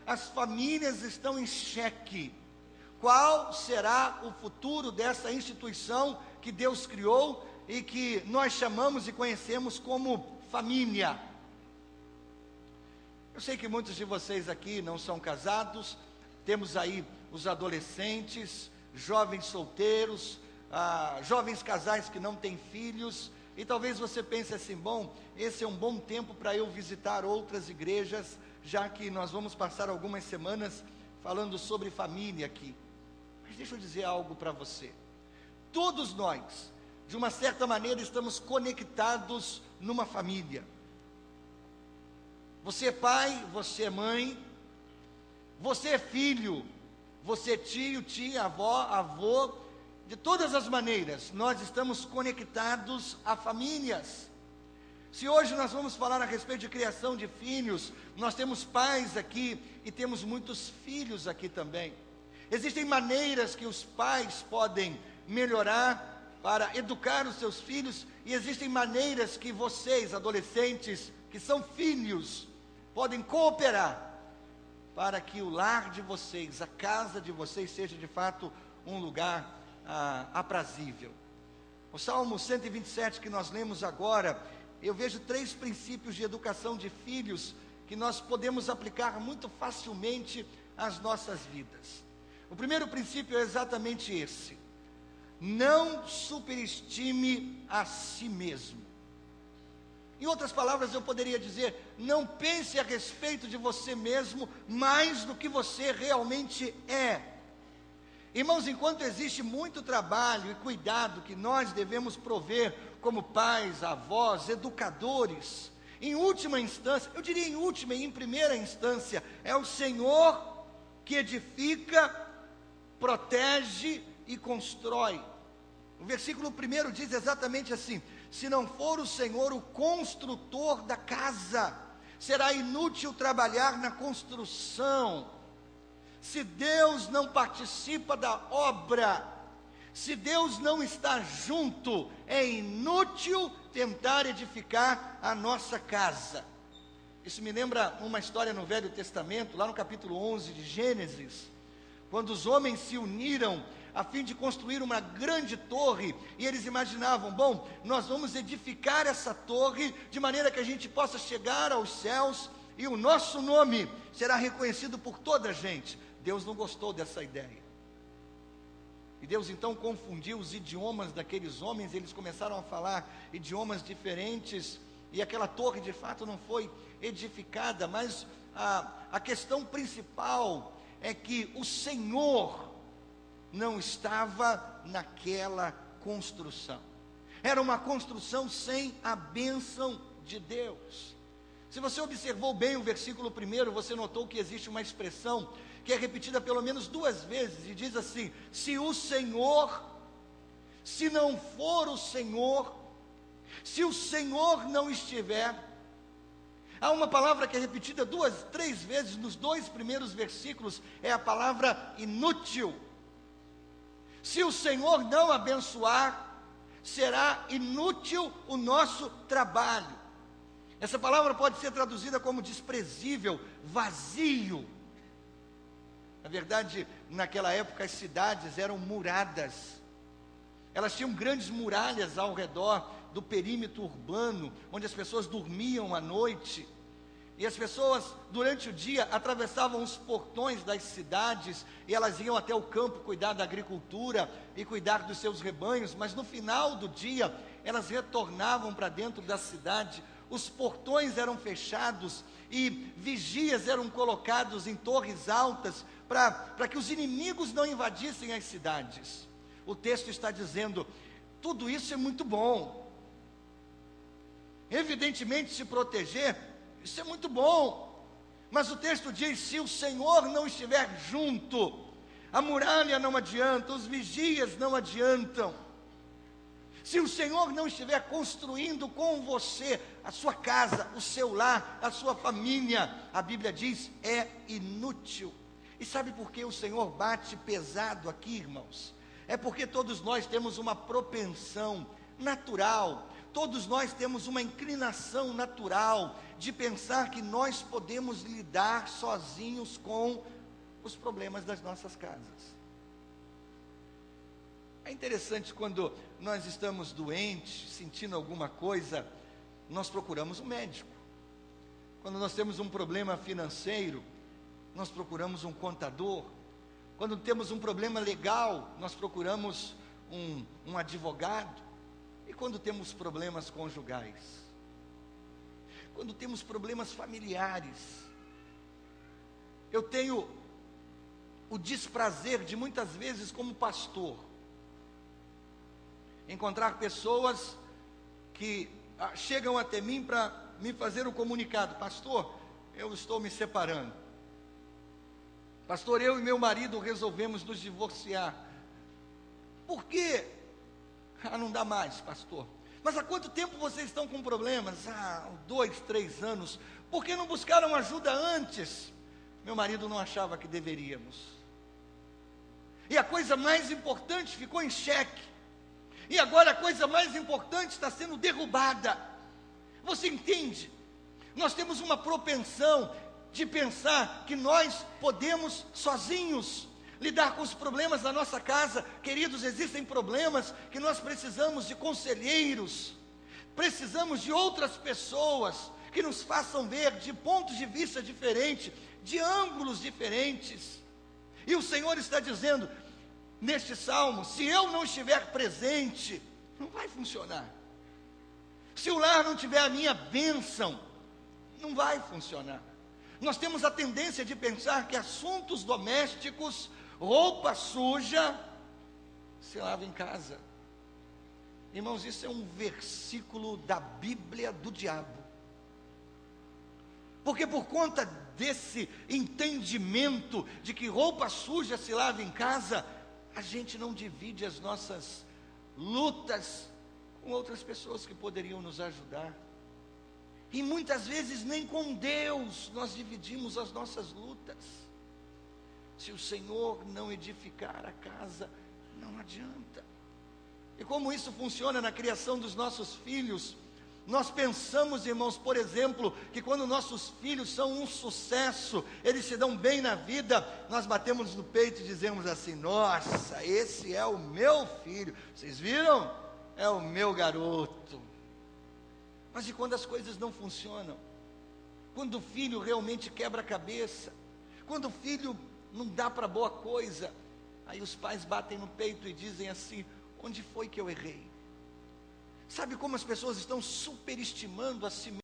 as famílias estão em xeque. Qual será o futuro dessa instituição que Deus criou e que nós chamamos e conhecemos como família? Eu sei que muitos de vocês aqui não são casados, temos aí os adolescentes, jovens solteiros, jovens casais que não têm filhos, e talvez você pense assim: bom, esse é um bom tempo para eu visitar outras igrejas, já que nós vamos passar algumas semanas falando sobre família aqui. Mas deixa eu dizer algo para você. Todos nós, de uma certa maneira, estamos conectados numa família. Você é pai, você é mãe, você é filho, você é tio, tia, avó, avô. De todas as maneiras, nós estamos conectados a famílias. Se hoje nós vamos falar a respeito de criação de filhos, nós temos pais aqui e temos muitos filhos aqui também. Existem maneiras que os pais podem melhorar para educar os seus filhos, e existem maneiras que vocês, adolescentes, que são filhos, podem cooperar para que o lar de vocês, a casa de vocês, seja de fato um lugar aprazível. O Salmo 127 que nós lemos agora, eu vejo 3 princípios de educação de filhos que nós podemos aplicar muito facilmente às nossas vidas. O primeiro princípio é exatamente esse: não superestime a si mesmo. Em outras palavras, eu poderia dizer: não pense a respeito de você mesmo mais do que você realmente é. Irmãos, enquanto existe muito trabalho e cuidado que nós devemos prover como pais, avós, educadores, em última instância, eu diria em última e em primeira instância, é o Senhor que edifica, protege e constrói. O versículo 1 diz exatamente assim: se não for o Senhor o construtor da casa, será inútil trabalhar na construção. Se Deus não participa da obra, se Deus não está junto, é inútil tentar edificar a nossa casa. Isso me lembra uma história no Velho Testamento, lá no capítulo 11 de Gênesis, quando os homens se uniram a fim de construir uma grande torre, e eles imaginavam: bom, nós vamos edificar essa torre de maneira que a gente possa chegar aos céus, e o nosso nome será reconhecido por toda a gente. Deus não gostou dessa ideia, e Deus então confundiu os idiomas daqueles homens, eles começaram a falar idiomas diferentes, e aquela torre de fato não foi edificada. Mas a questão principal é que o Senhor não estava naquela construção. Era uma construção sem a bênção de Deus. Se você observou bem o versículo 1, você notou que existe uma expressão que é repetida pelo menos 2 vezes, e diz assim: se o Senhor, se não for o Senhor, se o Senhor não estiver. Há uma palavra que é repetida 2, 3 vezes nos 2 primeiros versículos, é a palavra inútil. Se o Senhor não abençoar, será inútil o nosso trabalho. Essa palavra pode ser traduzida como desprezível, vazio. Na verdade, naquela época as cidades eram muradas. Elas tinham grandes muralhas ao redor do perímetro urbano, onde as pessoas dormiam à noite. E as pessoas, durante o dia, atravessavam os portões das cidades, e elas iam até o campo cuidar da agricultura e cuidar dos seus rebanhos, mas no final do dia, elas retornavam para dentro da cidade. Os portões eram fechados e vigias eram colocados em torres altas para que os inimigos não invadissem as cidades. O texto está dizendo: tudo isso é muito bom. Evidentemente, se proteger, isso é muito bom. Mas o texto diz: se o Senhor não estiver junto, a muralha não adianta, os vigias não adiantam. Se o Senhor não estiver construindo com você a sua casa, o seu lar, a sua família, a Bíblia diz, é inútil. E sabe por que o Senhor bate pesado aqui, irmãos? É porque todos nós temos uma propensão natural, todos nós temos uma inclinação natural de pensar que nós podemos lidar sozinhos com os problemas das nossas casas. É interessante quando nós estamos doentes, sentindo alguma coisa, nós procuramos um médico. Quando nós temos um problema financeiro, nós procuramos um contador. Quando temos um problema legal, nós procuramos um advogado. E quando temos problemas conjugais? Quando temos problemas familiares? Eu tenho o desprazer de muitas vezes como pastor, encontrar pessoas que chegam até mim para me fazer o comunicado: pastor, eu estou me separando. Pastor, eu e meu marido resolvemos nos divorciar. Por quê? Não dá mais, pastor. Mas há quanto tempo vocês estão com problemas? 2, 3 anos. Por que não buscaram ajuda antes? Meu marido não achava que deveríamos. E a coisa mais importante ficou em xeque. E agora a coisa mais importante está sendo derrubada. Você entende? Nós temos uma propensão de pensar que nós podemos sozinhos lidar com os problemas da nossa casa. Queridos, existem problemas que nós precisamos de conselheiros, precisamos de outras pessoas que nos façam ver de pontos de vista diferentes, de ângulos diferentes. E o Senhor está dizendo neste salmo: se eu não estiver presente, não vai funcionar. Se o lar não tiver a minha bênção, não vai funcionar. Nós temos a tendência de pensar que assuntos domésticos, roupa suja, se lava em casa. Irmãos, isso é um versículo da Bíblia do diabo. Porque por conta desse entendimento de que roupa suja se lava em casa, a gente não divide as nossas lutas com outras pessoas que poderiam nos ajudar. E muitas vezes nem com Deus nós dividimos as nossas lutas. Se o Senhor não edificar a casa, não adianta. E como isso funciona na criação dos nossos filhos? Nós pensamos, irmãos, por exemplo, que quando nossos filhos são um sucesso, eles se dão bem na vida, nós batemos no peito e dizemos assim: nossa, esse é o meu filho, vocês viram? É o meu garoto. Mas e quando as coisas não funcionam? Quando o filho realmente quebra a cabeça? Quando o filho não dá para boa coisa? Aí os pais batem no peito e dizem assim: onde foi que eu errei? Sabe como as pessoas estão superestimando a si mesmas?